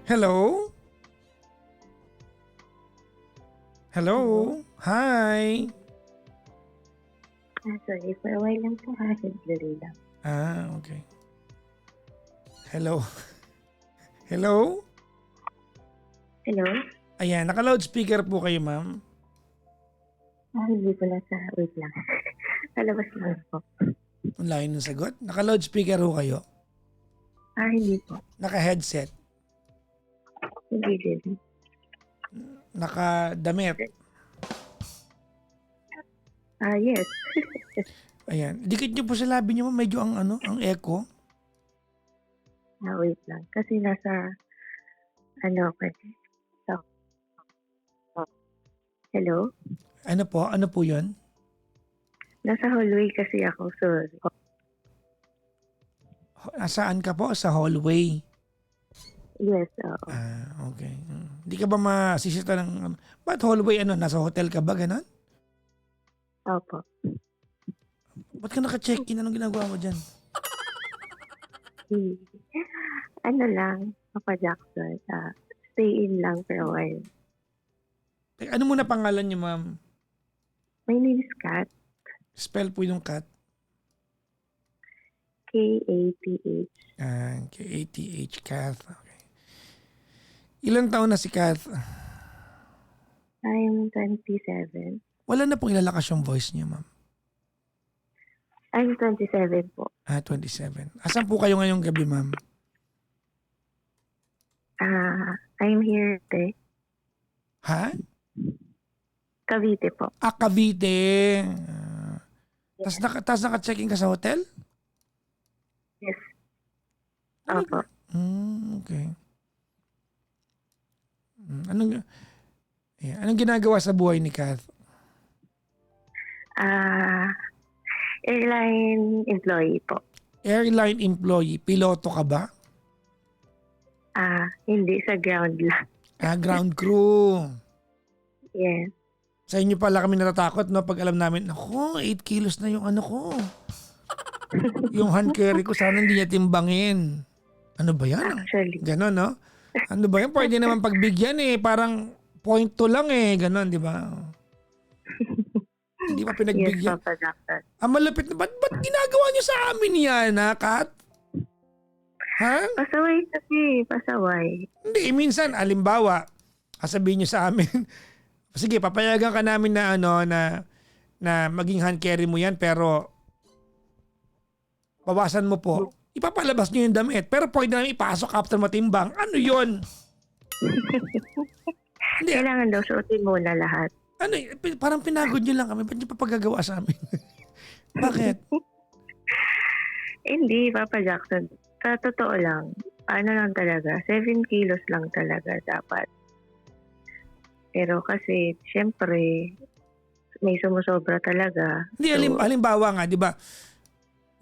Hello? Hello? Hello? Hi? Sorry, for a while lang po ha, sandali lang. Okay. Hello? Hello? Hello? Ayan, naka-loudspeaker po kayo, ma'am. Hindi po nasa, wait lang. Palabas lang po. Ang layo ng sagot. Naka-loudspeaker ho kayo. Hindi po. Naka-headset. Hindi din. Naka-damit. Yes. Ayan. Dikit niyo po sa labi niyo, ma'am. Medyo ang echo. Wait lang. Kasi nasa, kasi. So, hello? Ano po? Ano po yun? Nasa hallway kasi ako, sorry. Nasaan ka po? Sa hallway. Yes, oo. Okay. Hindi ka ba masisita ng... Ba't hallway? Nasa hotel ka ba? Ganon? Opo. Ba't ka naka-check-in? Anong ginagawa mo dyan? Lang, Papa Jackson. Stay in lang for a while. Ano muna pangalan niyo, ma'am? My name is Kat. Spell po yung cat. Kath. K-A-T-H, Kath. Okay. Ilan taon na si Kath? I'm 27. Wala na pong ilalakas yung voice niya, ma'am. I'm 27 po. 27. Asan po kayo ngayong gabi, ma'am? I'm here, Ha? Cavite po. Cavite. Tas naka-check-in ka sa hotel? Yes. Opo. Okay. Anong ginagawa sa buhay ni Kath? Airline employee po. Airline employee. Piloto ka ba? Hindi, sa ground lang. Ground crew. Yes. Sa inyo pala kami natatakot, no? Pag alam namin, ako, 8 kilos na yung ko. Yung hand carry ko, sana hindi niya timbangin. Ano ba yan? Actually. Ganon, no? Ano ba yan? Pwede naman pagbigyan Parang 0.2 lang ganon, di ba? Hindi pa pinagbigyan. Yes, Papa Doctor. Malapit na. Ba't ginagawa niyo sa amin yan, Kat? Ha? Pasaway kasi, pasaway. Hindi, minsan, alimbawa, sabihin niyo sa amin, sige, papayagan ka namin na maging hand carry mo yan, pero bawasan mo po. Ipapalabas niyo yung damit, pero pwede namin ipasok after matimbang. Ano yun? Hindi. Kailangan daw suotin muna lahat. Parang pinagod niyo lang kami. Ba't niyo papagagawa sa amin? Bakit? Hindi, Papa Jackson. Sa totoo lang, lang talaga, 7 kilos lang talaga dapat. Pero kasi, syempre, may sumusobra talaga. Hindi, halimbawa nga, di ba?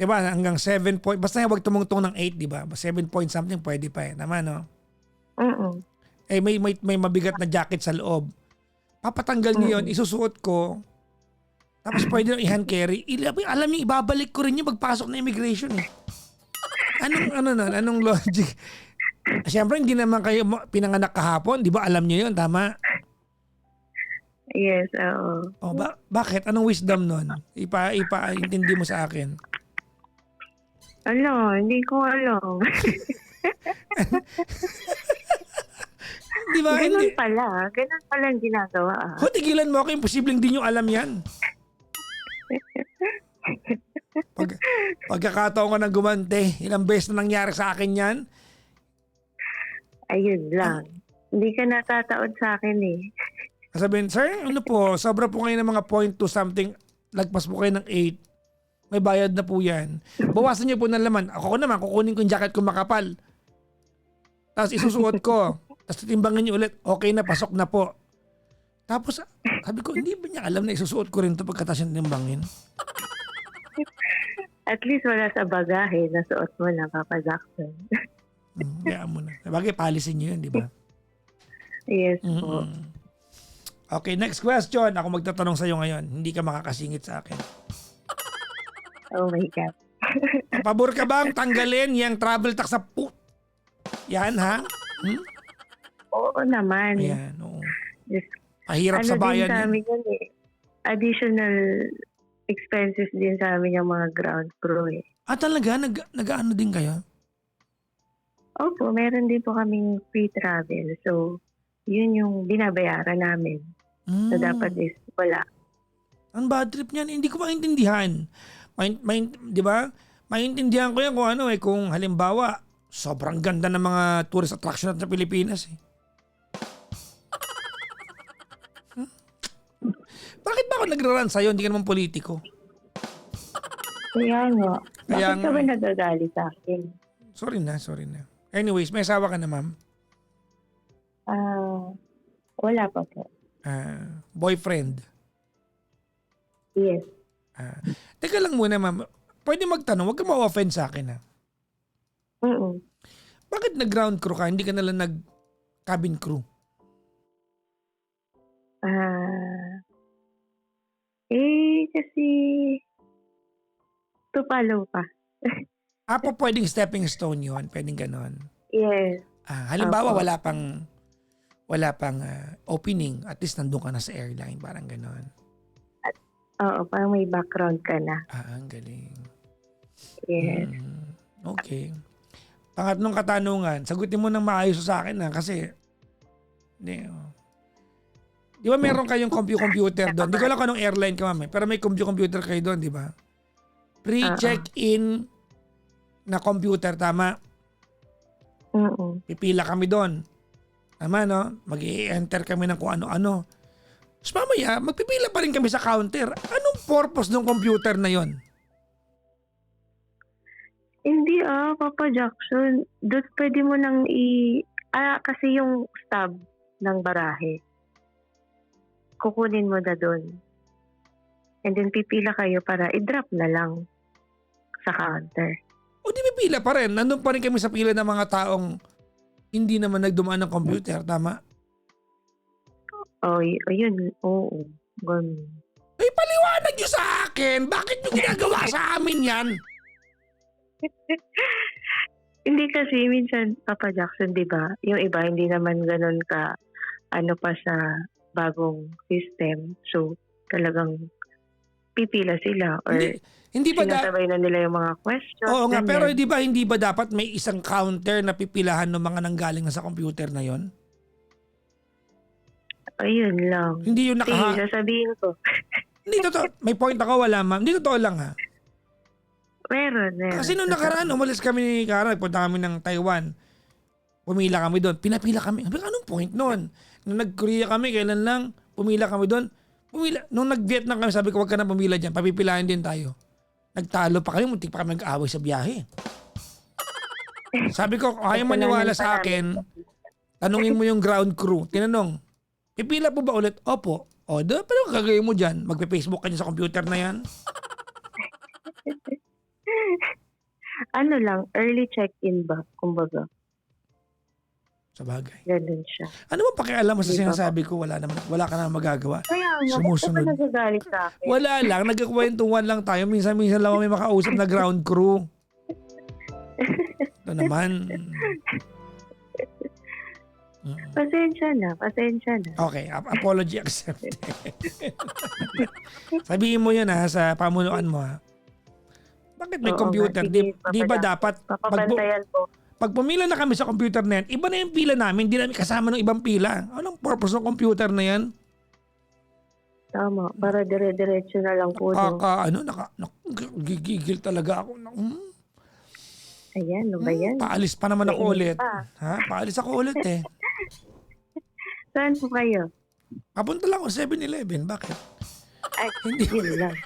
Di ba, hanggang 7 point, basta huwag tumungtong ng 8, di ba? 7 point something, pwede pa Tama, no? May mabigat na jacket sa loob. Papatanggal niyo yun, isusuot ko, tapos pwede nang i-hand carry. Alam niyo, ibabalik ko rin yung pagpasok na immigration Anong logic? Siyempre, hindi naman kayo pinanganak kahapon. Di ba alam niyo yun? Tama? Yes, oo. Bakit? Anong wisdom nun? Ipaintindi mo sa akin. Hindi ko alam. Di ba? Ganun pala ang ginagawa. Tigilan mo ako. Imposibleng di nyo alam yan. Pagkakataon ko ng gumante, ilang beses na nangyari sa akin yan. Ayun lang. Hindi ka natataon sa akin Sabihin, sir, sobra po kayo ng mga 0.2 something, lagpas po kayo ng 8. May bayad na po yan. Bawasan niyo po ng laman. Ako naman, kukunin ko yung jacket ko makapal. Tapos isusuot ko. Tapos titimbangin niyo ulit. Okay na, pasok na po. Tapos, sabi ko, hindi ba niya alam na isusuot ko rin ito pagkatapos yung timbangin? At least wala sa bagahe na suot mo na, Papa Jackson. Kaya mo na. Sabagay, policy niyo yun, di ba? Yes po. Okay, next question. Ako magtatanong sa'yo ngayon. Hindi ka makakasingit sa akin. Oh my God. Pabor ka bang tanggalin yung travel tax sa Yan, ha? Oo naman. Ayan, oo. Just, Mahirap ano sa din bayan sa yan. amin yan eh. Additional expenses din sa amin yung mga ground crew eh. Talaga? Nag-ano din kayo? Opo, meron din po kaming free travel. So, yun yung binabayaran namin. So, dapat is wala. Ang bad trip niyan, hindi ko maintindihan. Di ba? Maintindihan ko yan kung ano kung halimbawa, sobrang ganda ng mga tourist attraction natin sa Pilipinas eh. Bakit ba ako nagra-run sa'yo? Hindi ka naman politiko. Kaya nga. Kaya Bakit nga ka ba eh. nagagalit sa akin? Sorry na. Anyways, may asawa ka na, ma'am? Wala pa po. Boyfriend? Yes. Teka lang muna, ma'am. Pwede magtanong, huwag ka ma-offend sa akin ha. Mm. Bakit nag-ground crew ka? Hindi ka nalang nag-cabin crew? Kasi to follow pa. Pwedeng stepping stone yun. Pwedeng ganon. Yes. Halimbawa, Opo. wala pang opening. At least nandun ka na sa airline. Parang ganon. Oo, parang may background ka na. Ang galing. Yes. Okay. Pangatlong katanungan, sagutin mo ng maayos sa akin kasi di ba meron kayong computer doon? Di ko alam kung anong airline ka, ma'am, pero may computer kayo doon, di ba? Pre-check-in na computer, tama? Pipila kami doon. Tama, no? Mag-i-enter kami ng kung ano-ano. Tapos mamaya, magpipila pa rin kami sa counter. Anong purpose ng computer na yon? Hindi Papa Jackson. Doon pwede mo nang kasi yung stub ng barahe. Kukunin mo na doon. And then pipila kayo para i-drop na lang sa counter. O di pipila pa rin. Nandun pa rin kami sa pila ng mga taong hindi naman nagdumaan ng computer, tama? Yun. Oo. Ganun. Ay, paliwanag nyo sa akin! Bakit nyo ginagawa sa amin yan? Hindi kasi minsan, Papa Jackson, di ba? Yung iba, hindi naman ganun ka, pa sa bagong system. So, talagang pipila sila or hindi ba sinasabay na nila yung mga questions. Oo nga, ganyan. pero hindi ba dapat may isang counter na pipilahan ng mga nanggaling na sa computer na yon? Ayun lang. Hindi yun Sige, sasabihin ko. Hindi totoo. May point ako, wala, ma'am. Hindi totoo lang ha. Meron. Kasi nung nakaraan, umalis kami ni Kara, punta kami ng Taiwan. Pumila kami doon. Pinapila kami. Anong point nun? Nung nag-Korea kami, kailan lang, pumila kami doon. Nung nag-Vietnam kami, sabi ko, wag ka na pumila dyan. Papipilahin din tayo. Nagtalo pa kami, muntik pa kami nag-aaway sa biyahe. Sabi ko, kung ayaw maniwala sa akin, tanungin mo yung ground crew. Tinanong, pipila po ba ulit? Opo. Pero gagawin mo dyan? Magpe-Facebook ka dyan sa computer na yan? Ano lang, early check-in ba? Kumbaga. Sa bagay. Ganun siya. Ano ba pakialam mo sa sinasabi ko? Wala ka na magagawa. Kaya nga, Sumusunod. bakit ka nagagalit sa akin? Wala lang. Nagkakwentuhan lang tayo. Minsan-minsan lang may makausap na ground crew. Ito naman. Pasensya na. Okay. Apology accepted. Sabihin mo yan sa pamunuan mo ha. Bakit may Oo computer? nga, sige, Di ba dapat papabantayan po. pag pumila na kami sa computer na yan, iba na yung pila namin, hindi namin kasama ng ibang pila. Anong purpose ng computer na yan? Tama, para dire-diretso na lang po. Gigigil talaga ako. Ayan, ano ba yan? Paalis pa naman ako ulit. Mainit pa. Paalis ako ulit eh. Saan po kayo? Papunta lang ako 7-Eleven. Bakit? Ay, Hindi. yun lang.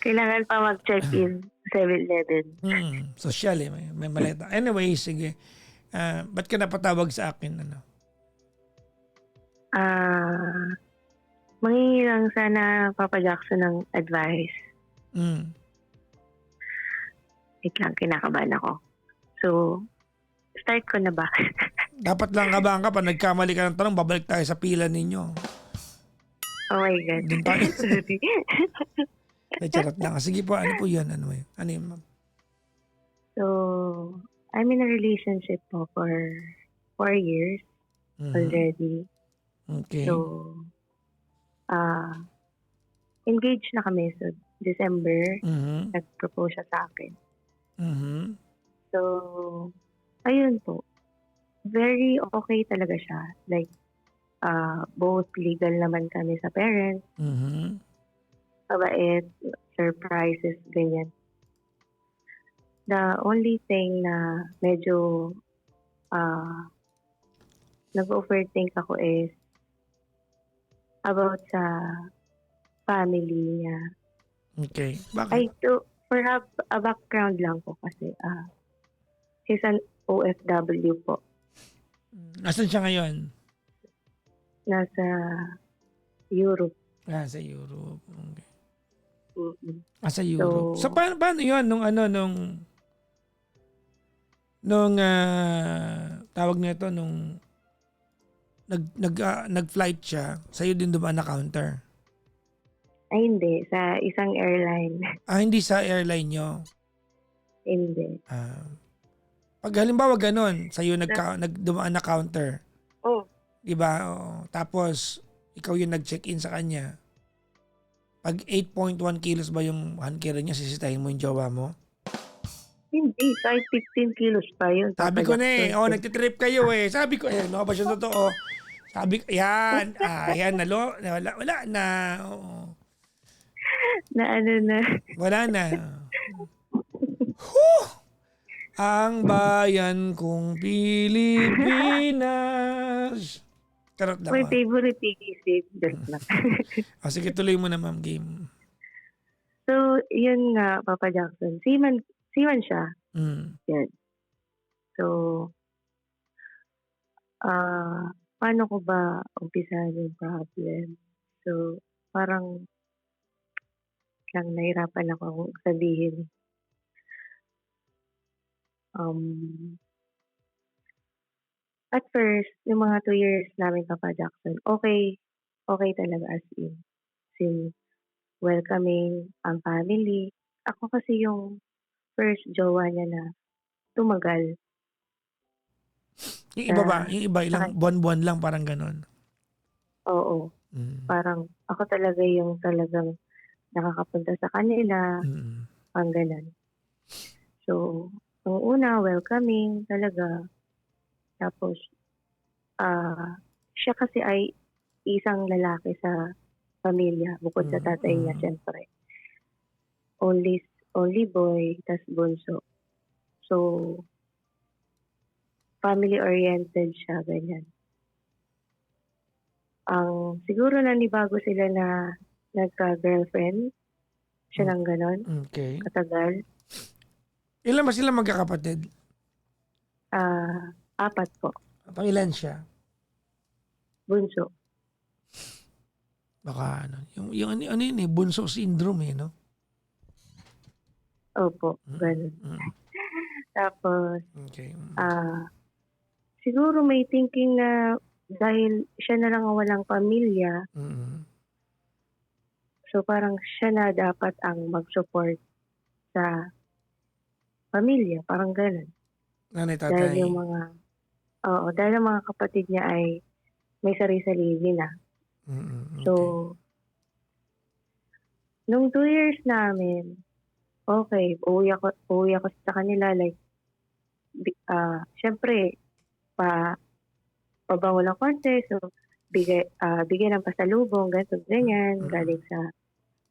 Kailangan pa mag-check-in 7-Eleven. Social eh. May maleta. Anyway, sige. Ba't ka napatawag sa akin? Mangingi lang sana Papa Jackson ng advice. Wait lang, kinakabahan ako. So, start ko na ba? Dapat lang kabahan ka pa. Nagkamali ka ng tanong, babalik tayo sa pila ninyo. Oh my God. Doon tayo. Sorry. Charot lang. Sige po, ano po yan? Ano yun, ma'am? So, I'm in a relationship po for 4 years Mhm. already. Okay. So, ah, engaged na kami. So, December, Mhm. nag-propose siya sa akin. Mhm. So, ayun po. Very okay talaga siya. Like, both legal naman kami sa parents, Mhm. mabait, surprises, ganyan. The only thing na medyo nag-overthink ako is about sa family niya. Okay. Bakit? Ay, for a background lang po kasi, he's an OFW po. Nasaan siya ngayon? Nasa Europe. Sa Europe. Okay. Mm. Sa Europe. So, So, paano yun nung tawag nito, nung nag-flight siya, sa'yo din dumaan na counter? ay hindi, sa isang airline. Hindi sa airline nyo. Hindi. Ah, pag halimbawa ganun, sa'yo Na, nagdumaan na counter, oh, di ba? Oo. Tapos, ikaw yung nag-check-in sa kanya. Pag 8.1 kilos ba yung hand carry niya, sisitahin mo yung jowa mo? hindi. Kahit 15 kilos pa yun, Sabi Papa ko na eh, Jackson. nagtitrip kayo eh. Sabi ko, no ba siya totoo? Sabi ko, yan, wala na. Oo. Na ano na. Wala na. Huh! Ang bayan kong Pilipinas. Charot lang My ah. favorite isip. Just lang. Sige, tuloy mo na ma'am game. So, yun nga, Papa Jackson. Seaman siya. Mm. Yan. So, paano ko ba umpisahan yung problem? So, parang nahirapan ako sabihin. Um, at first, yung mga 2 years namin, Papa Jackson, okay, okay talaga as in. Since welcoming ang family. Ako kasi yung first jowa niya na tumagal Yung sa, iba ba? Yung iba, sa ilang kanya. buwan-buwan lang parang ganon. Oo. Mm. Parang ako talaga yung talagang nakakapunta sa kanila, Mm. pang ganun. So, nung una, welcoming talaga. Tapos, siya kasi ay isang lalaki sa pamilya, bukod sa Mm. tatay niya, Mm. syempre. Only, only boy, tas bunso. So, family-oriented siya, ganyan. Ang siguro nanibago sila na nagka-girlfriend, siya ng gano'n, Okay. katagal. Ilan ba sila magkakapatid? 4 po, Pangilan siya? bunso. Baka yung ano yun eh, bunso syndrome eh, no? Opo, Mm. gano'n. Mm. Tapos, Okay. siguro may thinking na dahil siya na lang ang walang pamilya, Mm. so parang siya na dapat ang mag-support sa pamilya, parang gano'n. Nanay, Dahil tatay. yung mga, dahil ang mga kapatid niya ay may sarili-sarili na. Mm. Okay. So, nung 2 years namin, okay, uuwi ako sa kanila, like, siyempre, pa pabango ng konti, so bigyan ng pasalubong, ganito, ganyan, Mm. galing sa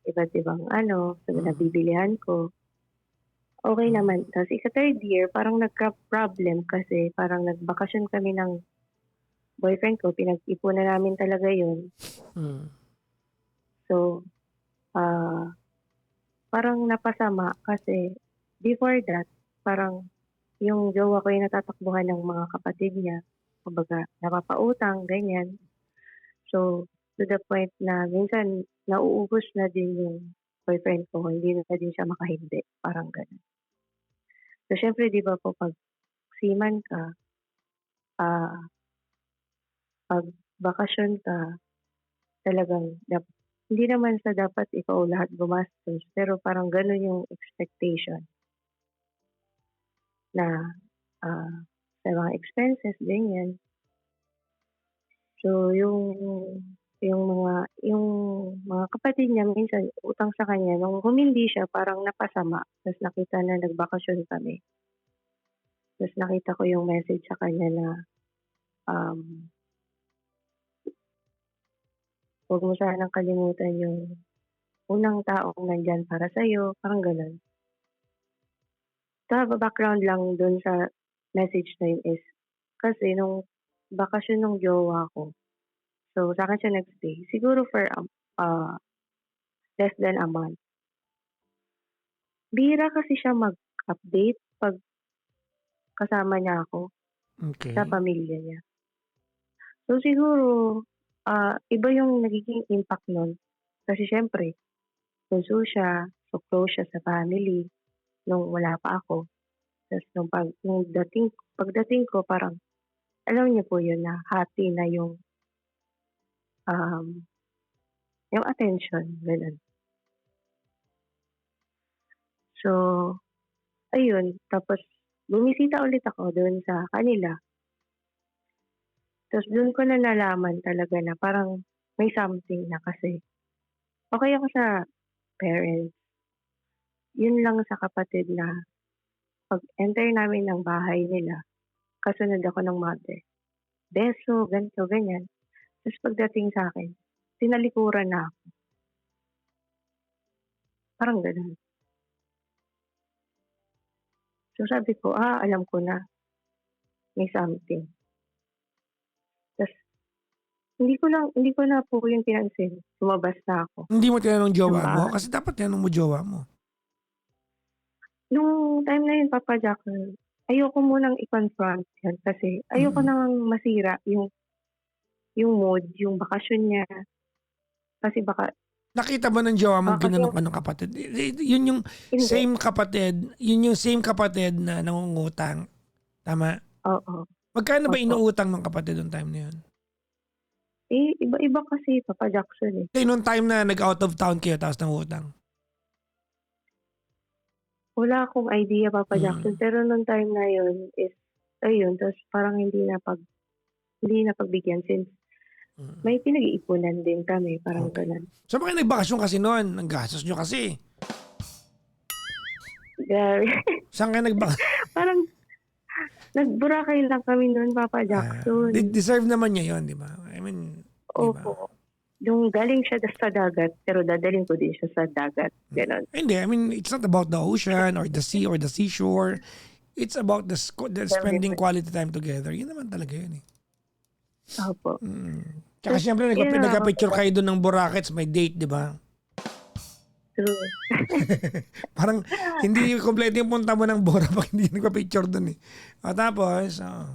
iba't ibang ano, sa Mm. nabibilihan ko. Okay Mm. naman. Tapos ika-third year, parang nagka-problem kasi parang nagbakasyon kami ng boyfriend ko, pinag-ipunan namin talaga yun. Mm. So, ah, parang napasama kasi before that, parang yung jowa ko yung natatakbuhan ng mga kapatid niya. Kumbaga, napapautang, ganyan. So, to the point na minsan nauubos na din yung boyfriend ko, hindi na din siya makahindi, parang gano'n. So, siyempre 'di ba po 'pag seaman ka, ah, 'pag bakasyon ka, talagang hindi naman sa dapat ikaw lahat gumastos, pero parang gano'n yung expectation na sa mga expenses, ganyan. So, yung mga kapatid niya minsan utang sa kanya nung humindi siya parang napasama ta's nakita na nagbakasyon kami. Ta's nakita ko yung message sa kanya na, um, "Wag mo sanang kalimutan yung unang taong nandiyan para sa'yo," parang gano'n. Background lang dun sa message na yun is kasi nung bakasyon nung jowa ko, so sa'kin siya nag-stay siguro for, less than a month. Bihira kasi siya mag-update 'pag kasama niya ako sa Okay. pamilya niya. So siguro, iba yung nagiging impact nun kasi siyempre bunso siya, so close siya sa family nung wala pa ako. Ta's pagdating ko parang alam niyo po yun na hati na um, yung attention, gano'n. So, ayun tapos bumisita ulit ako do'n sa kanila. Ta's do'n ko na nalaman talaga na parang may something na kasi okey ako sa parents, yun lang sa kapatid na pag-enter namin ng bahay nila kasunod ako ng mother. Beso, ganito, ganyan. Ta's pagdating sa'kin tinalikuran na ako, parang gano'n. So sabi ko, alam ko na may something. Ta's hindi ko na po yun pinansin, lumabas na ako Hindi mo tinanong ng jowa mo? bahay. Kasi dapat tinanong mo jowa mo. Nung time na yun Papa Jackson, ayoko munang i-confront yan kasi ayoko Mm. namang masira yung mood, yung bakasyon niya. Kasi baka Nakita ba ng jowa mo kasi ginano ka ng kapatid? Yun yung hindi, same kapatid na nangungutang, tama? oo, Magkano ba opo. inuutang ng kapatid nung time na yun? Eh, iba-iba kasi Papa Jackson, eh. Hindi, nung time na nag-out of town kayo tapos nangutang? Wala akong idea Papa Jackson, Mm. pero nung time na yun is ayun ta's parang hindi napagbigyan since Mm. may pinag-iipunan din kami, parang Okey. gano'n. Saan ba kayo nagbakasyon kasi nun? Ang gastos niyo kasi. Grabe, Saan kayo parang nag-Boracay lang kami nun Papa Jackson. deserve naman niya yun, 'di ba? I mean, 'di ba? Opo, yung galing siya sa dagat pero dadalhin ko din siya sa dagat, gano'n. Hindi, I mean, it's not about the ocean or the sea or the seashore. It's about the spending Everywhere, quality time together. Yun naman talaga yun, eh. opo. Mm. Tsaka Ta's siyempre yun na nga Papa nagpa-picture kayo Jackson, dun ng Boracay may date, 'di ba? true. Parang hindi kumpleto yung punta mo ng Bora pag hindi ka nagpa-picture dun, eh. Tapos, oo.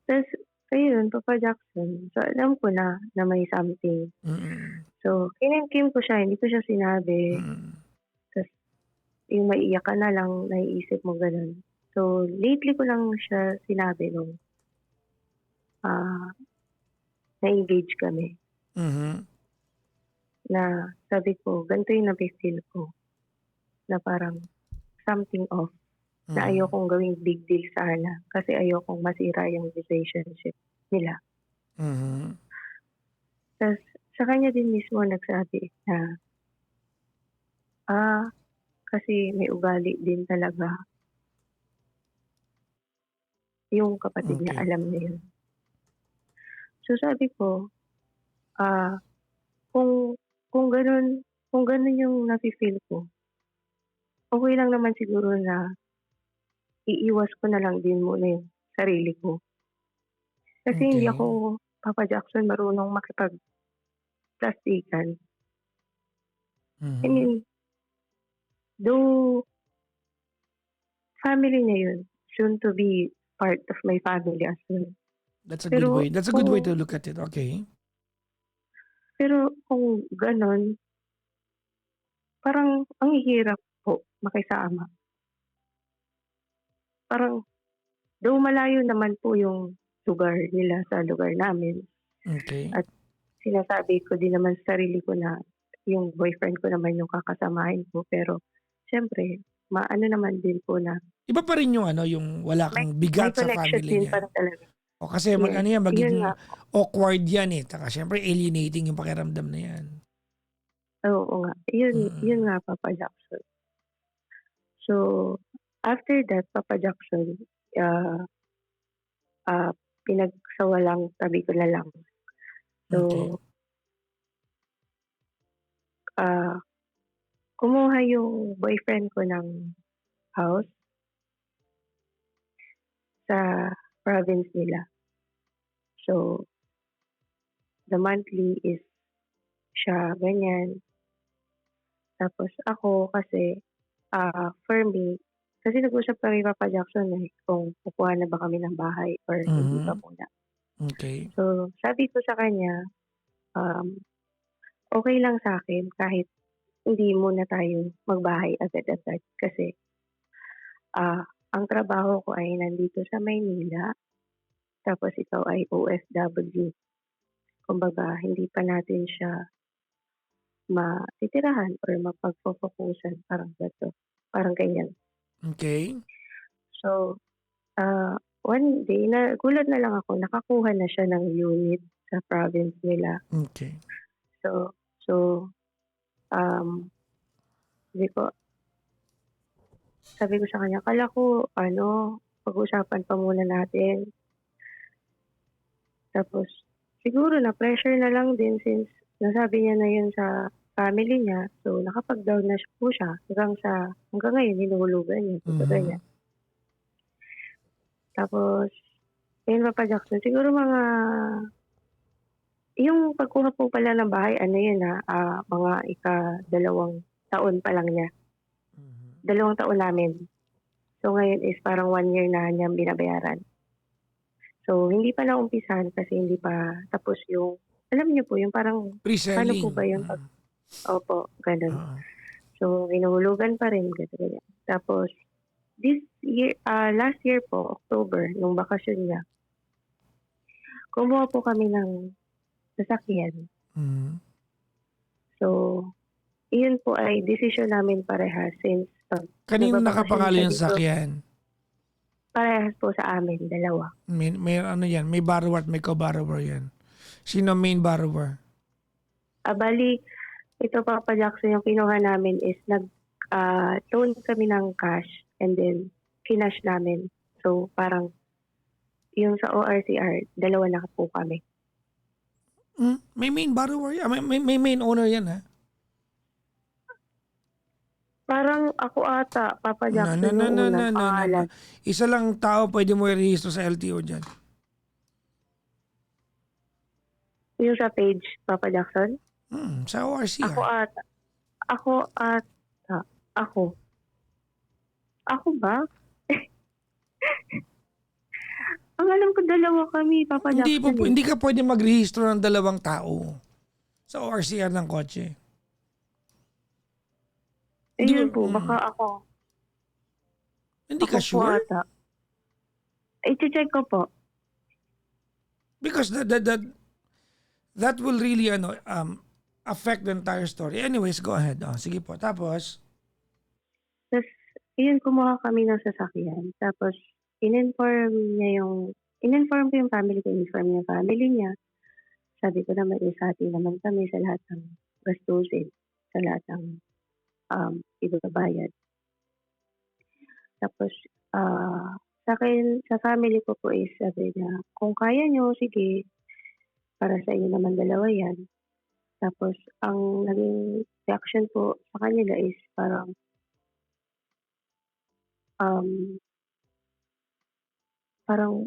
Ta's ayun Papa Jackson, so alam ko na may something. Mm. So kinimkim ko siya, hindi ko siya sinabi, Mm. ta's yung maiiyak ka na lang naiisip mo gano'n. So lately ko lang siya sinabi nung, ah, na-engage kami Mhm. na sabi ko ganito yung nafi-feel ko na parang something off, na Mhm. ayokong gawing big deal sana kasi ayokong masira yung relationship nila. Mhm. Ta's sa kanya din mismo nagsabi na, ah, kasi may ugali din talaga yung kapatid niya, Okey. alam niya yun. So sabi ko, ah, kung kung gano'n yung nafi-feel ko, okey lang naman siguro na iiwas ko na lang din muna yung sarili ko. Kasi hindi Okey. ako Papa Jackson marunong makipagplastikan. I Mhm. mean, though family niya yun, soon to be part of my family as well. That's a good Pero way. That's a good way to kung look at it, okey. kung gano'n, parang ang hirap po makisama. Parang though malayo naman po yung lugar nila sa lugar namin Okey. at sinasabi ko din naman sa sarili ko na yung boyfriend ko naman yung kakasamahin ko pero siyempre maano naman din po na Iba pa rin yung ano, yung wala may kang may bigat sa connection family din niya. pa rin talaga. O kasi mag Yes, ano yan, yun magiging nga. awkward yan eh. Taka syempre alienating yung pakiramdam na yan. Oo nga. Yun Mm. nga, Papa Jackson. So, after that, Papa Jackson, ah, pinagsawalang tabi ko na lang. So, Okay. ah, kumuha yung boyfriend ko ng house sa province nila. So, the monthly is siya ganyan. Tapos ako kasi, for me, kasi nag-usap kami Papa Jackson eh, kung kukuha na ba kami ng bahay or hindi pa Mhm. muna. Okay. So, sabi ko sa kanya, um, okay lang sa akin kahit hindi muna tayo magbahay agad-agad kasi ang trabaho ko ay nandito sa Maynila, tapos ikaw ay OFW. Kumbaga, hindi pa natin siya matitirahan or mapagfo-focusan, parang gato, parang ganyan. Okay. So, one day, nagulat na lang ako, nakakuha na siya ng unit sa province nila. Okay. So, sabi ko, sabi ko sa kanya, kala ko, pag-usapan pa muna natin. Tapos, siguro na-pressure na lang din since nasabi niya na yun sa family niya. So, nakapag-down na po siya hanggang ngayon, hinuhulugan niya. So, Mhm. ganyan. Tapos, ayun Papa Jackson, siguro yung pagkuha po pala ng bahay, ano yun mga ika-2 taon pa lang niya. Mhm. 2 taon namin. So, ngayon is parang 1 year na niyang binabayaran. So, hindi pa naumpisahan kasi hindi pa tapos yung, alam niyo po, yung parang, paano po Pre-selling. ba yun pag, opo, ganun. Oo. So, hinuhulugan pa rin, ganyan. Tapos, this year, last year po, October, nung bakasyon niya, kumuha po kami ng sasakyan. Mhm. So, iyon po ay desisyon namin parehas since Kanino nagbabakasyon nakapangalan siya yung dito, sasakyan? parehas po sa amin, dalawa. May ano yan, may borrower at may co-borrower yan. Sino ang main borrower? Bali, ito Papa Jackson, yung kinuha namin is loan kami ng cash and then kinash namin. So, parang yung sa ORCR, dalawa na po kami. May main borrower yan. May main owner yan ha. Parang ako ata, Papa No, no, Jackson, no, nung no, unang no, no, no, no. pangalan. Isa lang tao pwede mo i-rehistro sa LTO dyan. Yung sa page, Papa Jackson. Sa Ako ORCR. ata. Ako ata. Ako. Ako ba? Ang alam ko dalawa kami, Papa Jackson eh. Hindi ka pwede magrehistro ng dalawang tao sa ORCR ng kotse. Hindi ba, Ayun po, baka ako. hindi Ako ka po sure? ata. I-check ko po. Because that will really affect the entire story. Anyways, go ahead. Sige po. Tapos, Tapos, yun, kumuha kami ng sasakyan. Tapos, in-inform ko yung family ko, in-inform yung family niya. Sabi ko naman, hati naman kami sa lahat ng gastusin, sa lahat ng ibabayad. Tapos, sa akin, sa family ko po is sabi niya, kung kaya nyo, sige, para sa inyo naman dalawa yan. Tapos, ang naging reaction po sa kanila is parang, parang,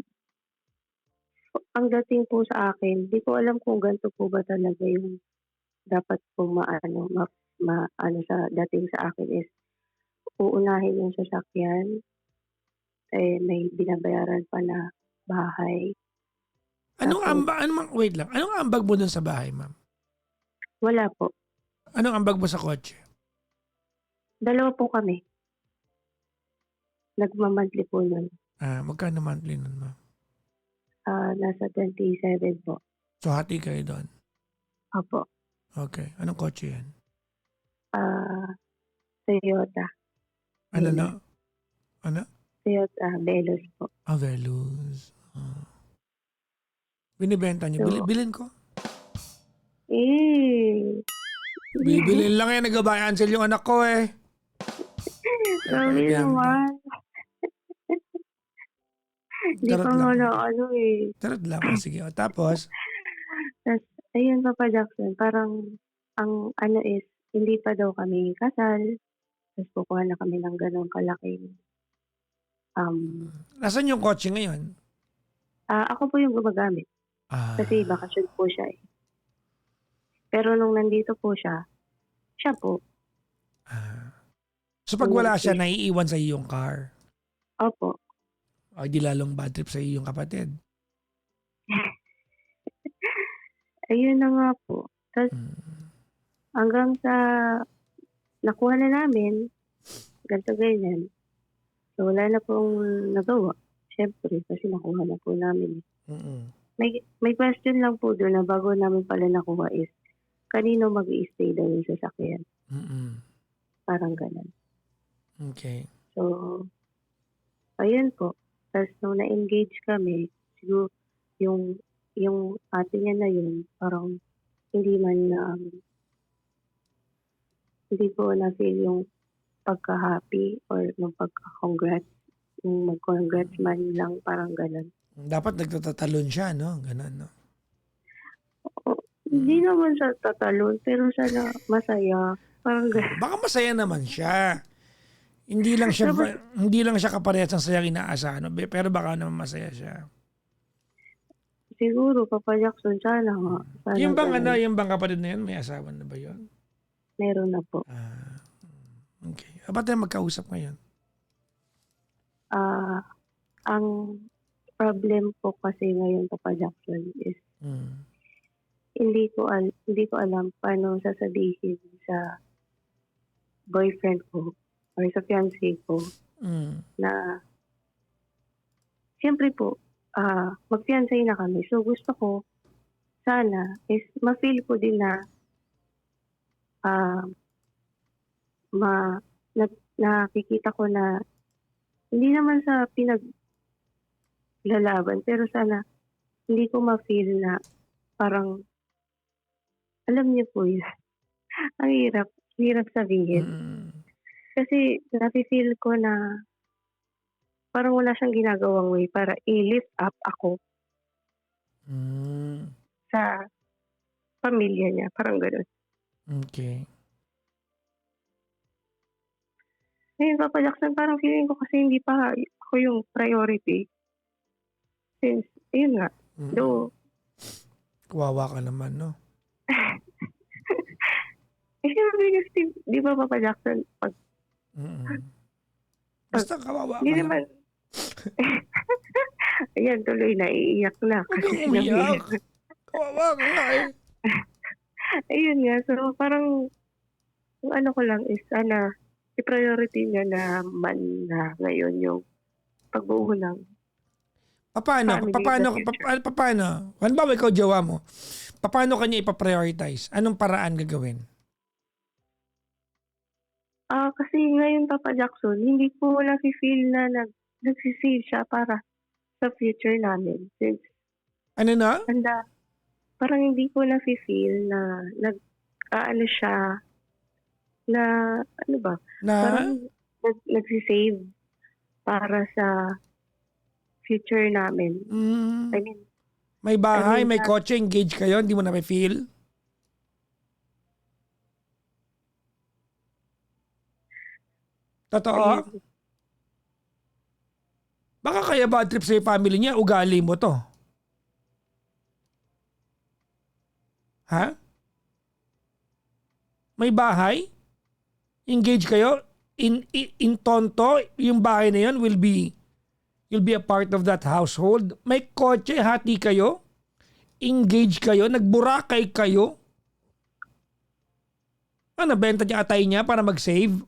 ang dating po sa akin, di ko alam kung ganito po ba talaga yung dapat pong maano sa dating sa akin is uunahin yung sasakyan, may binabayaran pa na bahay. Tapos, wait lang. Anong ambag mo dun sa bahay, ma'am? wala po. Anong ambag mo sa kotse? Dalawa po kami. Nagma-monthly po nun. Magkano monthly nun, ma'am? Nasa 27 po. So, hati kayo doon. Ano na? Ano? Toyota Veloz po. Veloz. Binibenta niyo. So, Bilin ko. eh, Bibilin lang yan. Nag-buy cancel yung anak ko eh. grabe naman. Hindi Charot pa nga lang. na ano eh. Charot lang. Sige. Tapos, Tapos, ayun, Papa Jackson, parang, ang ano is, hindi pa daw kami kasal. Tapos kukuha na kami ng ganong kalaking, nasan yung kotse ngayon? ako po yung gumagamit. Ah, Kasi bakasyon po siya eh. Pero nung nandito po siya, siya po. so pag wala siya, naiiwan sa iyo yung car. Opo. O di lalong bad trip sa iyo yung kapatid. Ayun na nga po. Tapos, hanggang sa nakuha na namin, ganito ganyan. So, wala na pong nagawa. Siyempre, kasi nakuha na po namin. Mm-mm. May question lang po doon na bago namin pala nakuha is, kanino mag-i-stay daw yung sasakyan? Mm-mm. Parang ganun. Okay. So, ayun po. Tapos, nung na-engage kami, siguro, yung ate niya na yun, parang hindi man na, hindi ko na-feel yung pagka-happy or yung pagka-congrats. Yung mag-congrats man lang, parang ganun. Dapat nagtatatalon siya, no? Ganun, no? Hindi naman siya tatalon, pero sana masaya. Parang ganun. Baka masaya naman siya. Hindi lang siya kaparehas ng sayang inaasahan, no? Pero baka naman masaya siya. Siguro, Papa Jackson, sana nga. Sana Yung bang ganun. yung bang kapatid na yun, may asawa na ba yun? Meron na po. Okay. Ba't tayo magkausap ngayon? Ang problem po kasi ngayon, Papa Jackson, is hindi ko alam paano sasabihin sa boyfriend ko or sa fiancé ko na siyempre po mag-fiancé na kami. So gusto ko sana is ma-feel ko din na nakikita ko na hindi naman sa pinaglalaban pero sana hindi ko ma-feel na parang alam niyo po yun. Ang hirap sabihin. Kasi nafe-feel ko na parang wala siyang ginagawang way para i-lift up ako sa pamilya niya. Parang gano'n. Okay. Ngayon, Papa Jackson, parang feeling ko kasi hindi pa ako yung priority. Since, ayun nga, though, Kawawa ka naman, no? siyempre kasi, di ba, Papa Jackson, Basta kawawa ka hindi lang. naman, ayan, tuloy na, iiyak na. Huwag kang umiyak. Kawawa ka nga eh. Ayun nga, so parang, yung ano ko lang is, i-priority niya naman na ngayon yung pagbuo ng Paano? family in the future. Paano? Halimbawa ikaw, jowa mo. Paano kanya ipaprioritize? Anong paraan gagawin? Kasi ngayon, Papa Jackson, hindi ko na-feel na nagsisave siya para sa future namin. Since, Ano na? parang hindi ko na-feel na siya, na, ano ba, Na? parang nagsisave para sa future namin. I mean, May bahay, may na- kotse, engage kayo, hindi mo na may feel? Totoo? ayun. Baka kaya bad trip sa family niya, ugali mo to. Ha? May bahay? Engage kayo? In tonto, yung bahay na yun you'll be a part of that household. May kotse, hati kayo? Engage kayo? Nagburakay kayo? Nabenta niya atay niya para mag-save?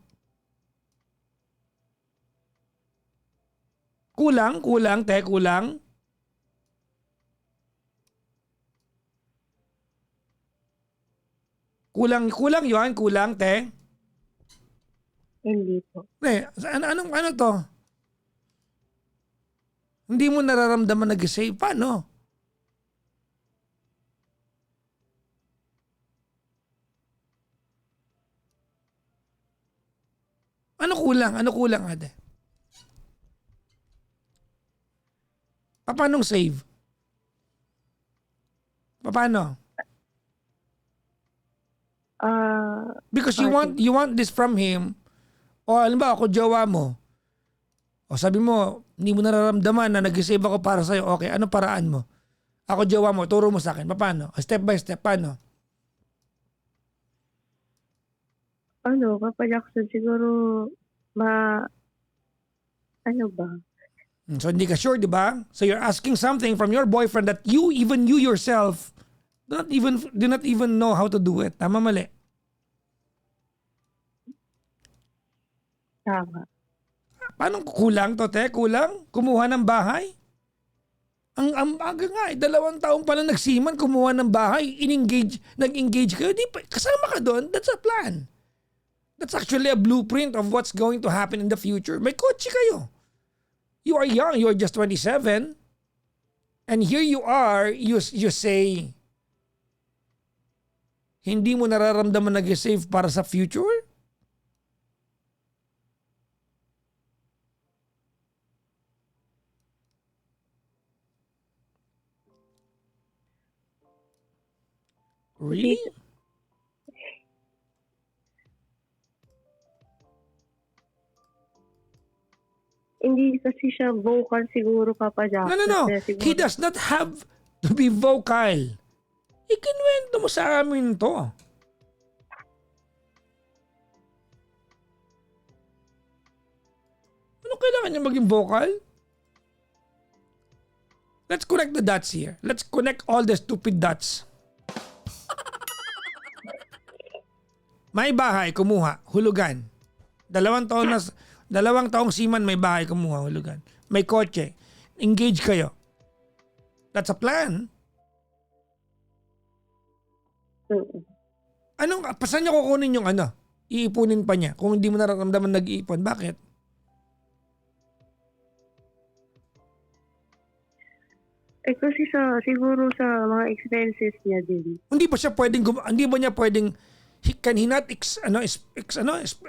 Kulang, te, kulang. Kulang yun, kulang, te. Hindi po. Ano to? Hindi mo nararamdaman nag-save. Paano? Ano kulang? Ano kulang, ate? Paano save? Paano? Because you want this from him. O alam ba, ako jowa mo. O sabi mo, hindi mo nararamdaman na nag-save ako para sa'yo. Okay, ano paraan mo? Ako jowa mo, turo mo sa akin. Paano? Step by step, paano? Papa Jackson, siguro, ano ba? So hindi ka sure, di ba? So you're asking something from your boyfriend that you yourself, do not even know how to do it. Tama, mali? Tama. Paano kulang to, te? Kulang? Kumuha ng bahay? Ang aga nga, 2 taong pa lang nagsiman, kumuha ng bahay, nag-engage kayo, di pa, kasama ka doon, that's a plan. That's actually a blueprint of what's going to happen in the future. May kotse kayo. You are young, you are just 27, and here you are, you say, hindi mo nararamdaman nag-save para sa future? Really? Hindi kasi siya vocal siguro, Papa Jackson. No. Kaya siguro, He does not have to be vocal. Ikinwento mo sa amin to. Ano kailangan niya maging vocal? Let's connect the dots here. Let's connect all the stupid dots. May bahay, kumuha, hulugan. 2 taong siman, may bahay, kumuha, hulugan. May kotse, engage kayo. That's a plan. Saan niya kukunin yung ano? Iipunin pa niya kung hindi mo nararamdaman nag-iipon. Bakit? kasi siguro sa mga expenses niya din. Hindi ba niya pwedeng can he not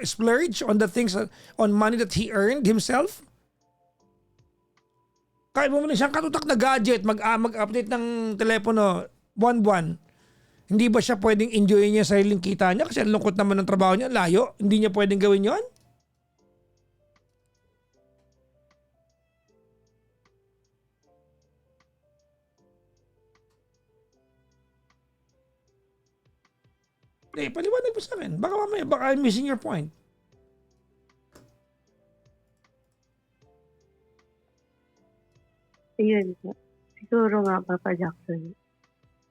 splurge on the things on money that he earned himself? Kahit mo na siyang katutak na gadget, mag-update ng telepono buwan-buwan. Hindi ba siya pwedeng enjoyin niya sariling kita niya kasi ang lungkot naman ng trabaho niya, layo? Hindi niya pwedeng gawin 'yon? Paliwanag mo sa akin. Baka I'm missing your point. Ayun po. Siguro nga, Papa Jackson.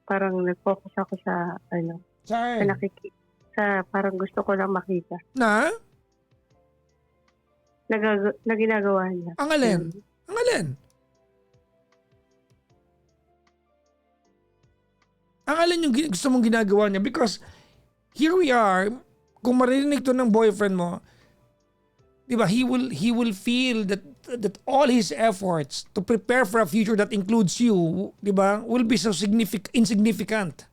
Parang nag-focus ako sa, sa Saan? parang gusto ko lang makita Na? na ginagawa niya. Ang alin? Ang alin? Ang alin yung gusto mong ginagawa niya? Because here we are, kung marinig to ng boyfriend mo, di ba, he will feel that all his efforts to prepare for a future that includes you, di ba, will be so insignificant.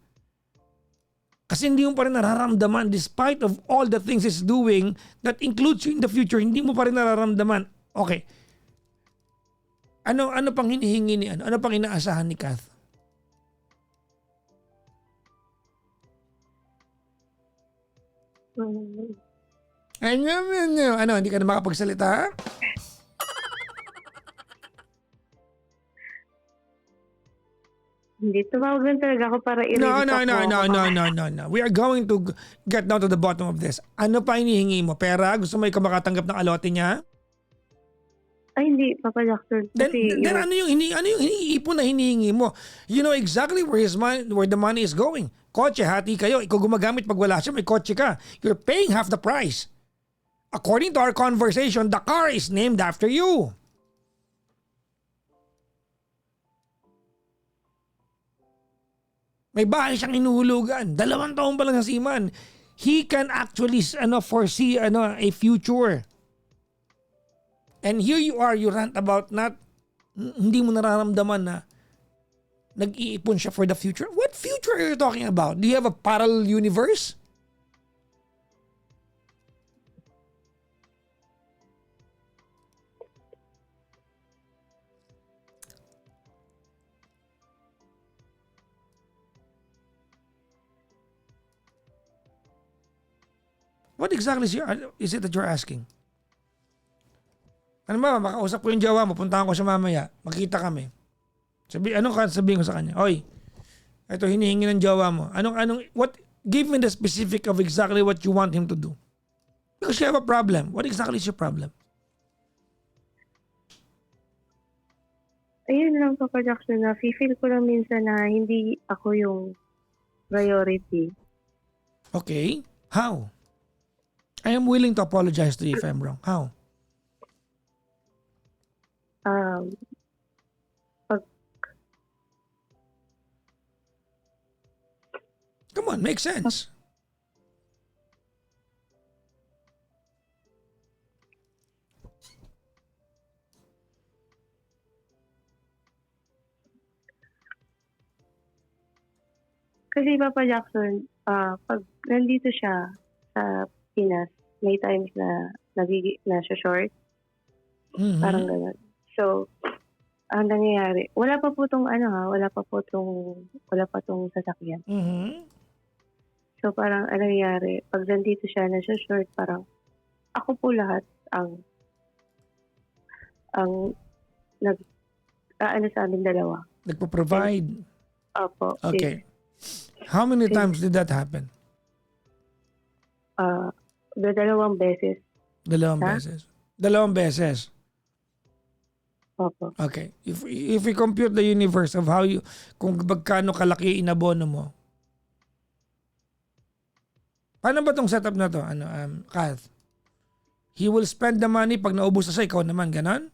Kasi hindi mo pa rin nararamdaman despite of all the things he's doing that includes you in the future, hindi mo pa rin nararamdaman. Okay. Ano pang hinihingi ni ano pang inaasahan ni Kath? Ano, hindi ka na makapagsalita? Hindi, tumawag lang talaga ako para i-read No. We are going to get down to the bottom of this. Ano pa hinihingi mo? Pera? Gusto mo ikaw makatanggap ng alote niya? Ay, hindi, Papa Jackson. Then ano yung iniipon na hinihingi mo? You know exactly where the money is going. Kotse, hati kayo. Ikaw gumagamit pag wala siya, may kotse ka. You're paying half the price. According to our conversation, the car is named after you. May bahay siyang inuhulugan. 2 taon pa lang sa siman. he can actually foresee a future. And here you are, you rant about hindi mo nararamdaman na nag-iipon siya for the future. What future are you talking about? Do you have a parallel universe? What exactly is it that you're asking? Ano ba, makausap ko yung jowa mo, puntahan ko siya mamaya, magkita kami. Sabihin ko sa kanya, oy, ito hinihingi ng jowa mo. Give me the specific of exactly what you want him to do. Because you have a problem. What exactly is your problem? Ayun lang Papa Jackson, na feel ko lang minsan na hindi ako yung priority. Okay, how? I am willing to apologize to you if I'm wrong. How? Come on, make sense. Kasi Papa Jackson, pag nandito siya sa Pinas, may times na nasa short, Mhm. parang gano'n. So, ang nangyayari, wala pa tong sasakyan. Mhm. So, parang ang nangyayari, pag nandito siya nasa short, parang ako po lahat ang sa amin dalawa. Nagpo-provide. Opo. Okay. How many times did that happen? Dalawang beses. Dalawang Ha? beses. Dalawang beses. Opo. Okay. If we compute the universe of kung magkano kalaki inabono mo. Paano ba tong setup na to? Kath? He will spend the money pag naubos na siya, ikaw naman, ganon?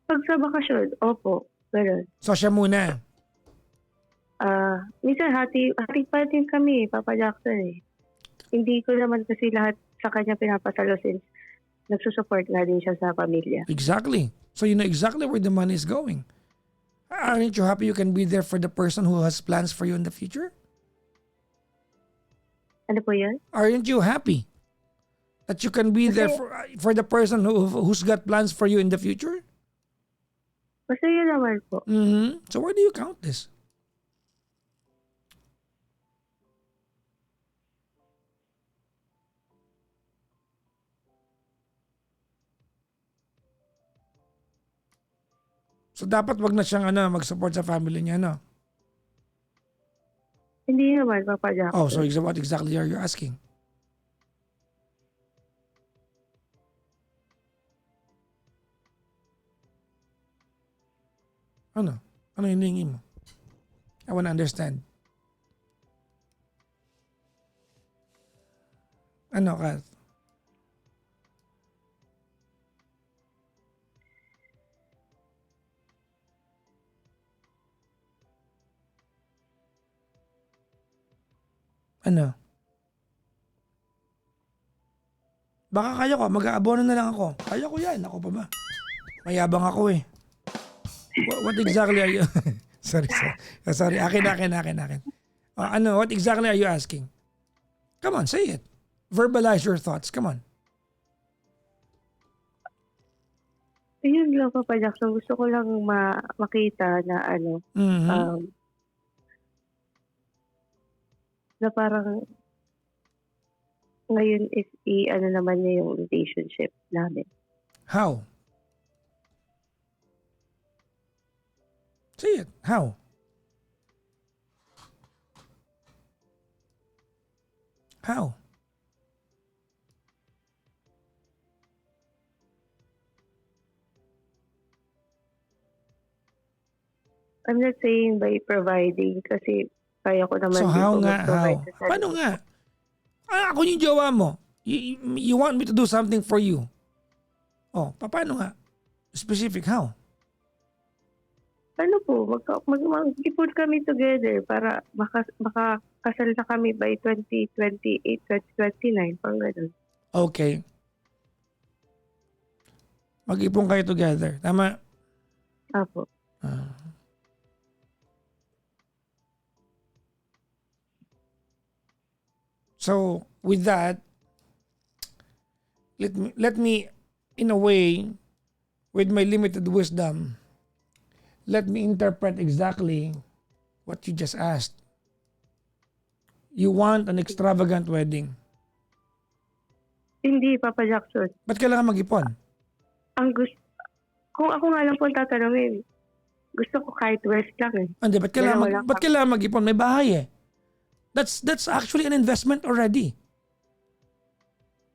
Pag sa bakasyon, opo. Ganun. So siya muna. Minsan hati pa din kami, Papa Jackson eh. Hindi ko naman kasi lahat sa kanya pinapasalo since nagsusupport nga din siya sa pamilya. Exactly. So you know exactly where the money is going. Aren't you happy you can be there for the person who has plans for you in the future? Ano po yan? Aren't you happy that you can be there for the person who's got plans for you in the future? Masaya naman po. Mm-hmm. So where do you count this? So dapat wag na siyang mag-support sa family niya, no? Hindi naman, Papa Jackson. Oh, so what exactly are you asking? Ano? Ano hinihingi mo? I wanna understand. Ano, Kath? Ano? Baka kaya ko, mag-aabono na lang ako. Kaya ko yan, ako pa ba? Mayabang ako eh. What exactly are you... sorry. Akin. What exactly are you asking? Come on, say it. Verbalize your thoughts. Come on. Yun lang, Papa Jackson. Gusto ko lang makita na Mhm. na parang ngayon is naman niya yung relationship namin. How? Say it. How? How? I'm not saying by providing kasi kaya ko naman So din how po nga? How? mag-provide sa sarili Paano ko. nga? Ako yung jowa mo. You want me to do something for you. Oh, paano nga? Specific how? ano po, mag-ipon kami together para makakasal na kami by 2028, 2029, pang ganun. Okay. Mag-ipon kayo together. Tama? Apo. Ah. So, with that, let me, in a way, with my limited wisdom, let me interpret exactly what you just asked. You want an extravagant wedding. Hindi, Papa Jackson. Ba't kailangan mag-ipon? Kung ako nga lang po ang tatanungin, gusto ko kahit West lang eh. Hindi, Dalawa lang ba't kailangan mag-ipon? May bahay eh. That's actually an investment already.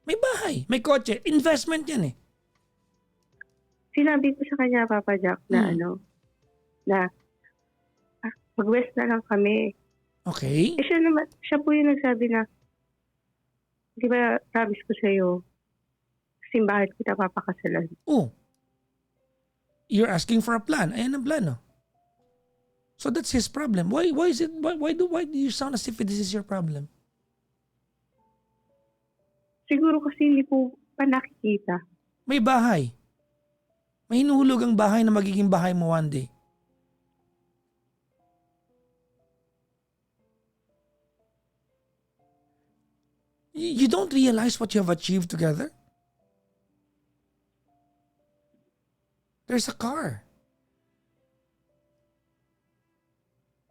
May bahay, may kotse, investment yan eh. Sinabi ko sa kanya, Papa Jack, na mag-West na lang kami. Okay. Eh siya po yung nagsabi na, di ba, promise ko sa'yo, simbahan kita papakasalan. Oh. You're asking for a plan. Ayan ang plan, no? So that's his problem. Why do you sound as if this is your problem? Siguro kasi hindi po pa nakikita. May bahay. May hinuhulog ang bahay na magiging bahay mo one day. You don't realize what you have achieved together? There's a car.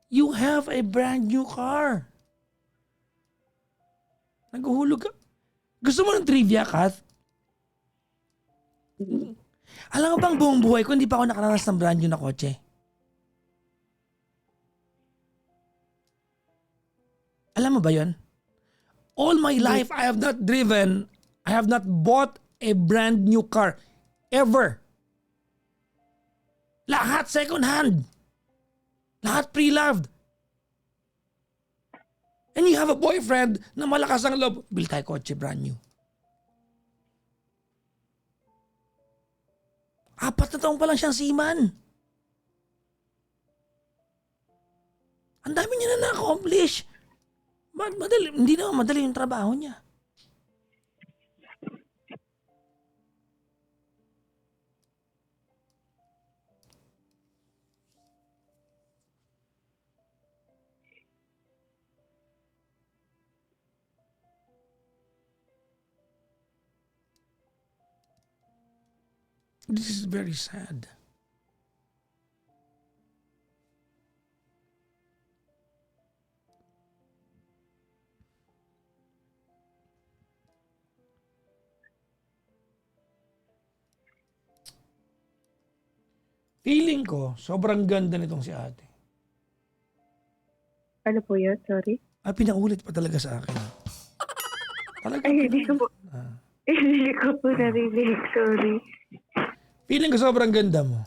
You have a brand new car. Naghuhulog ka. Gusto mo ng trivia, Kath? Alam mo bang buong buhay ko, hindi pa ako nakaranas ng brand new na kotse? Alam mo ba yon? All my life, I have not bought a brand new car. Ever. Lahat second hand. Lahat pre-loved. And you have a boyfriend na malakas ang loob. Bil tayo kotse brand new. 4 na taon pa lang siyang seaman. Ang dami niya na na-accomplish. Madali, hindi naman madali yung trabaho niya. This is very sad. Feeling ko, sobrang ganda nitong si ate. Ano po yun? Sorry. Pinaulit pa talaga sa akin. Talaga. Ay, hindi ko po. Hindi ko po narinig. Sorry. Feeling ko sobrang ganda mo.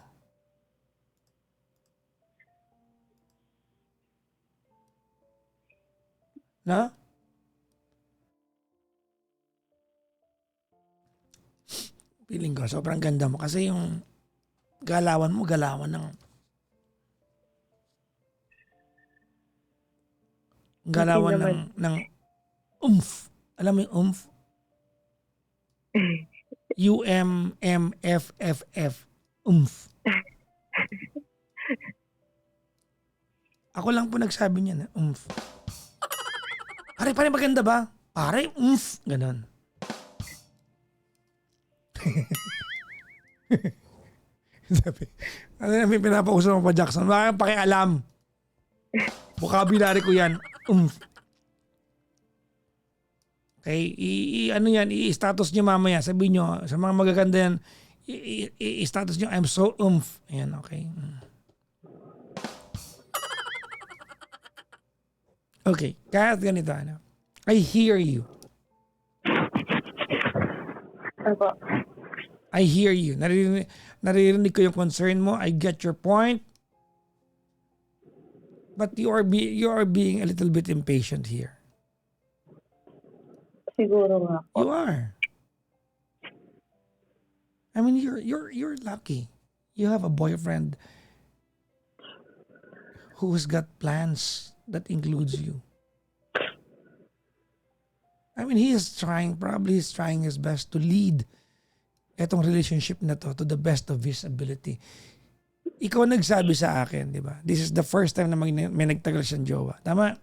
Na? Feeling ko sobrang ganda mo kasi yung galawan mo, galawan ng oomph. Alam mo yung oomph? UMMFFF. Oomph. Ako lang po nagsabi niya na oomph. Pare, maganda ba? Pare, oomph. Ganon. Sabi, ano namin pinapauso mo pa, Jackson? Baka pakialam. Vocabulary ko yan. Okay, ano yan, i-status nyo mamaya. Sabihin nyo, sa mga magaganda yan, i-status nyo, I'm so Ayan, okay. Okay, kahit ganito, ano. I hear you. Opo. I hear you. Naririnig ko yung concern mo. I get your point. But you are being a little bit impatient here. Siguro nga po. You are. I mean, you're lucky. You have a boyfriend who's got plans that includes you. I mean, probably he's trying his best to lead etong relationship na to the best of his ability. Ikaw nagsabi sa akin, di ba? This is the first time na may nagtagal siyang jowa. Tama?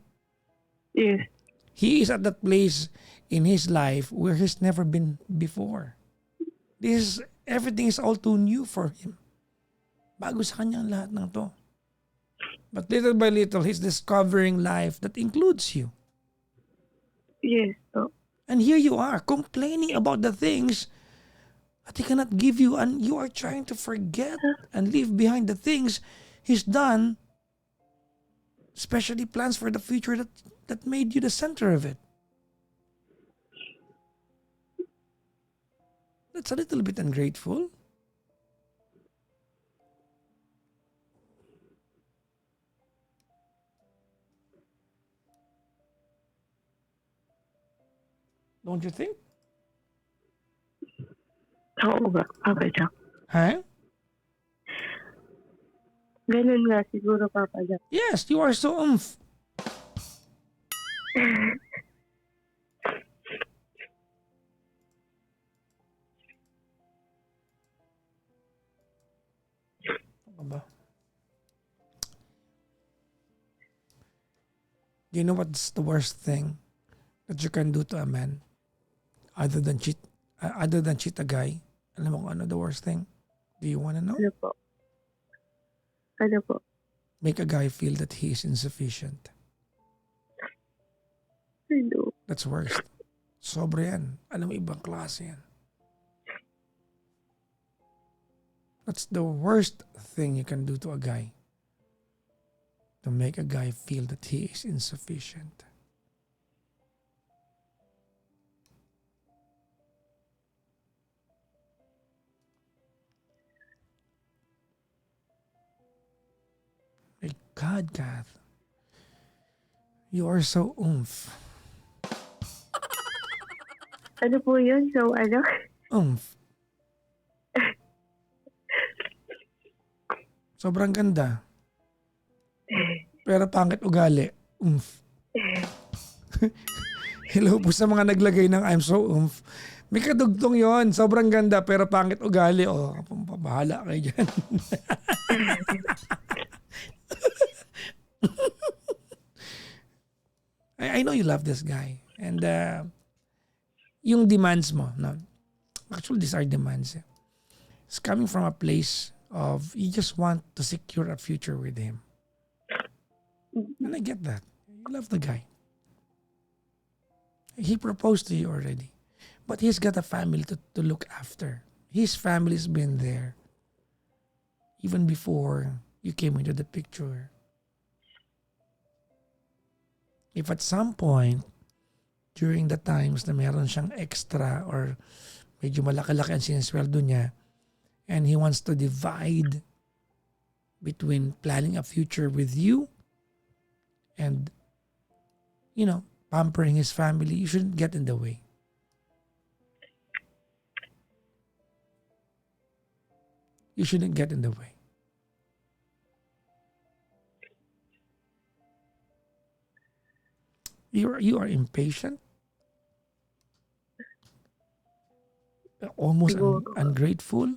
Yes. He is at that place in his life where he's never been before. Everything is all too new for him. Bago sa kanya ang lahat ng to. But little by little, he's discovering life that includes you. Yes. Oh. And here you are, complaining about the things that he cannot give you, and you are trying to forget and leave behind the things he's done, especially plans for the future that made you the center of it. That's a little bit ungrateful. Don't you think? Oo ba? Papa Jack. Huh? Ganun nga siguro, Papa Jack. Yes, you are so Ano ba? Do you know what's the worst thing that you can do to a man other than cheat a guy? Alam mo kung ano the worst thing? Do you wanna know? Ano po? Ano po? Make a guy feel that he is insufficient. Ano? That's worst. Sobra yan. Alam mo, ibang klase yan. That's the worst thing you can do to a guy. To make a guy feel that he is insufficient. My God, Kath. You are so oomph. Ano po yun? So, ano? Oomph. Sobrang ganda. Pero pangit ugali. Oomph. Hello po sa mga naglagay ng I'm so oomph. May kadugtong yon. Sobrang ganda pero pangit ugali. Oh, bahala kayo dyan. I know you love this guy. And yung demands mo, no? Actually, these are demands. It's coming from a place of you just want to secure a future with him. And I get that. You love the guy. He proposed to you already. But he's got a family to look after. His family's been there. Even before you came into the picture. If at some point, during the times na meron siyang extra or medyo malaki-laki ang sinisweldo niya, and he wants to divide between planning a future with you and, pampering his family, you shouldn't get in the way. You shouldn't get in the way. You are impatient, almost ungrateful,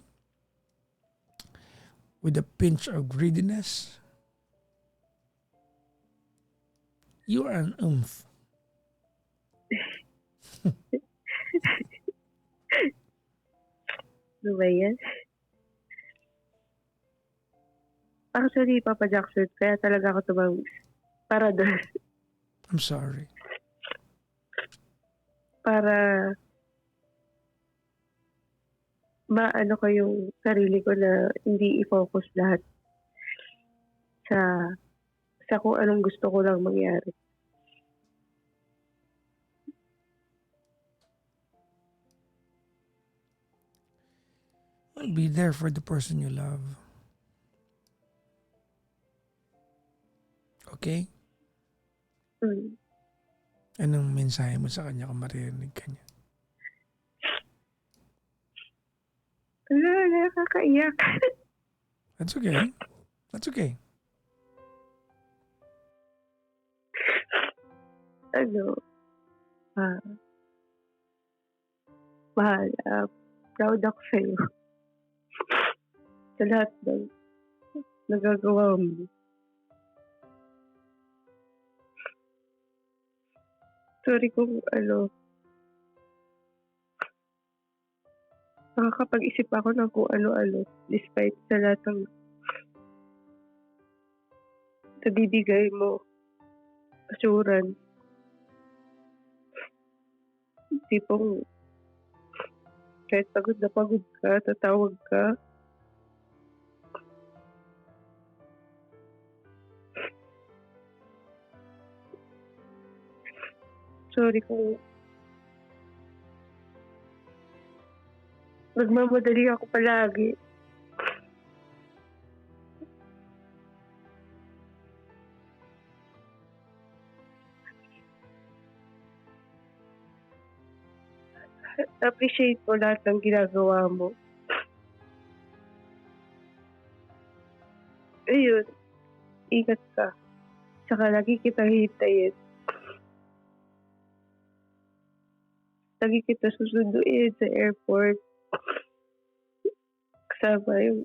with a pinch of greediness. You are an oomph. Ano ba yan? Actually, Papa Jackson, kaya talaga ako tumawag para doon. I'm sorry. Para maano ko yung sarili ko na hindi i-focus lahat sa kung anong gusto ko lang mangyari. I'll be there for the person you love. Okay? Anong mensahe mo sa kanya kung maririnig ka niya? Nakakaiyak. That's okay. That's okay. ano, mahal, proud ako sa'yo sa lahat ng nagagawa mo. Sorry kung nakakapag-isip ako ng kung ano-ano despite sa lahat ng nabibigay mo, assurance. Tipong kahit pagod ka, tatawag ka. Sorry kung nagmamadali ako palagi. Appreciate ko lahat ng ginagawa mo. Ayun, ingat ka. Saka lagi kita hintayin. Lagi kita susunduin sa airport. Kasama yung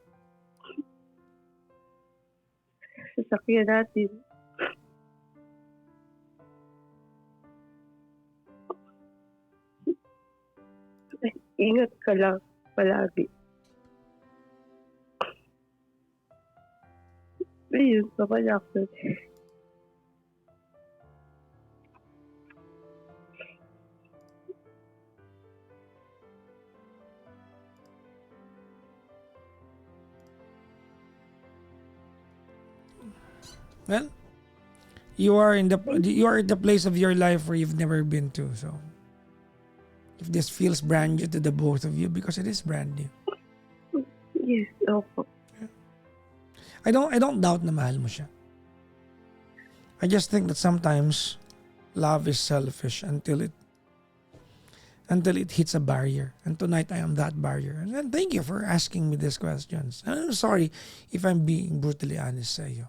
sasakyan natin. Ingat ka lang palagi. Ayun, Papa Jackson. Well, you are at the place of your life where you've never been to. So, if this feels brand new to the both of you, because it is brand new. Yes, opo. I don't doubt na mahal mo siya. I just think that sometimes love is selfish until it hits a barrier. And tonight I am that barrier. And thank you for asking me these questions. And I'm sorry if I'm being brutally honest sa iyo.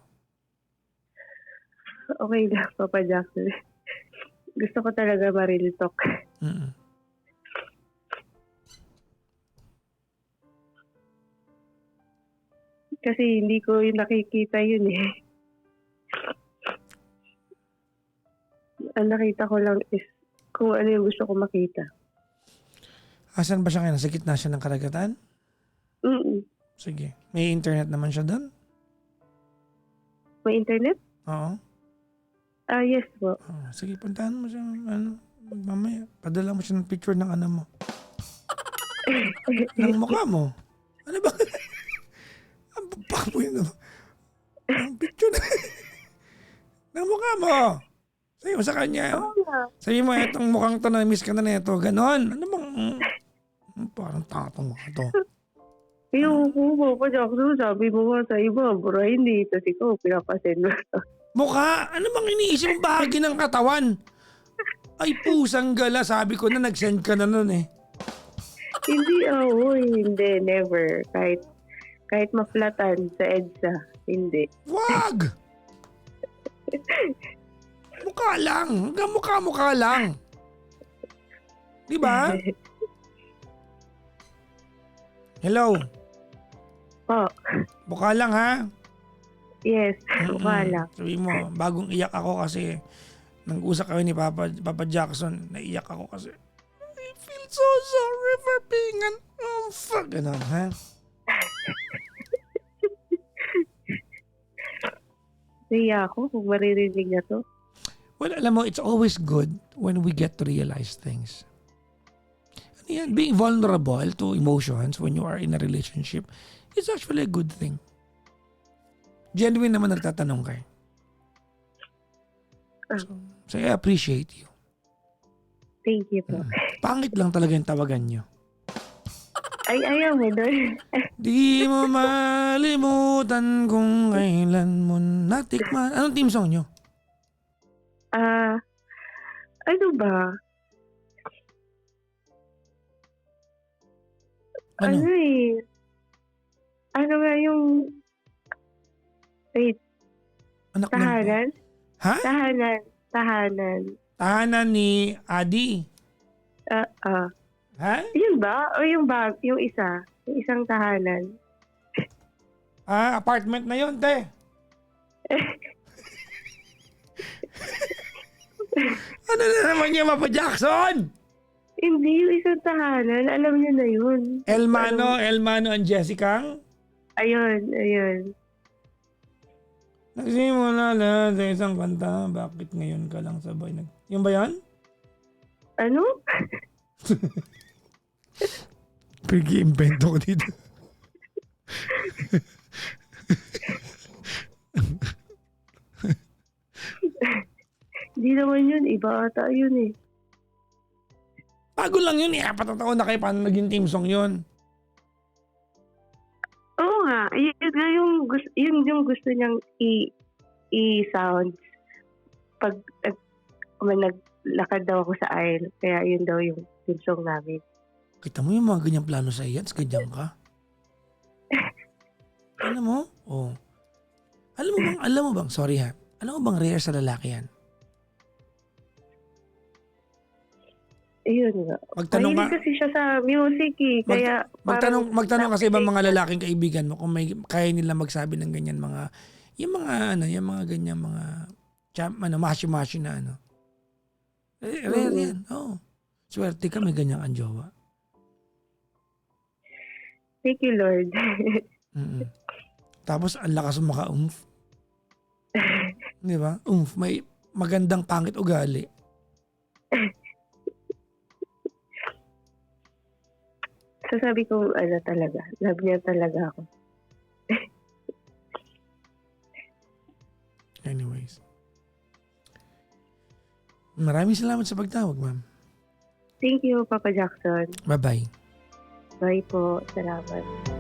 Okay lang, Papa Jackson. Gusto ko talaga ma-real talk. Mm-mm. Kasi hindi ko yung nakikita yun eh. Ang nakita ko lang is kung ano yung gusto ko makita. Asan ba siya ngayon? Sa gitna siya ng karagatan? Sige. May internet naman siya doon? May internet? Oo. Yes po. Sige, puntahan mo siya. Mamaya, padala mo siya ng picture ng ano mo. Ng mukha mo. Ano ba? Ang papapoy na. Ang picture na. Ng mukha mo. Sabi mo sa kanya. Sabi mo, etong mukhang to na miss ka na neto. Ganon. Ano bang... parang tatong mukha to. Yung Papa Jackson, sabi mo nga sa iba, bro, hindi. Tapos ikaw, pinapasin mo. Mukha? Ano bang iniisip mong bahagi ng katawan? Ay, pusang gala. Sabi ko na, nag-send ka na nun eh. Hindi, never. Kahit maflatan sa EDSA, hindi. Wag! Mukha lang. Hanggang mukha lang. Diba? Hello? Mukha lang ha? Yes, mukha lang. Sabi mo, bagong iyak ako kasi nag-usap kami ni Papa Jackson. Naiyak ako kasi I feel so sorry for being an fuck. Ganon, ha? Naiya ako kung maririnig na to. Well, alam mo, it's always good when we get to realize things. Ano yan? Being vulnerable to emotions when you are in a relationship is actually a good thing. Genuine naman nagtatanong ka. So I appreciate you. Thank you po. Pangit lang talaga yung tawagan nyo. Ay, ayaw mo doon. Di mo malimutan kung kailan mo natikman. Anong team song nyo? Ano ba? Ano? Ano nga yung... Wait. Anak Tahanan? Ha? Tahanan. Tahanan ni Adi. Ha? Yun ba? O yung yung isa? Yung isang tahanan? Apartment na yun, te. Ano na naman yung Mapa Jackson? Hindi, yung isang tahanan. Alam niyo na yun. Elmano and Jessica? Ayun. Nagsimula na sa isang kanta, bakit ngayon ka lang sabay nag... Yung ba yan? Ano? Pag-i-invento ko dito. Hindi naman yun. Iba ata yun eh. Bago lang yun, 4 na taon na kayo, paano naging team song yun? Oo nga. Yun yung gusto niyang i-sound. Pag naglakad daw ako sa aisle. Kaya yun daw yung team song namin. Kita mo yung mga ganyang plano sa iyan, ganyan ka. Alam mo? Oh. Alam mo bang, sorry ha, alam mo bang rare sa lalaki yan? Ayun nga. Magtanong Mahilig ka, kasi siya sa music eh. Kaya magtanong kasi ibang mga lalaking kaibigan mo kung may kaya nila magsabi ng ganyan mga, yung mga ganyan mga, mashi-mashi na ano. Rare yan, oo. Swerte ka, may ganyang ang jowa. Thank you, Lord. Tapos, ang lakas mo maka-umf. Di ba? May magandang pangit ugali. Sasabi ko, talaga. Love niya talaga ako. Anyways. Maraming salamat sa pagtawag, ma'am. Thank you, Papa Jackson. Bye-bye. Bye po. Salamat.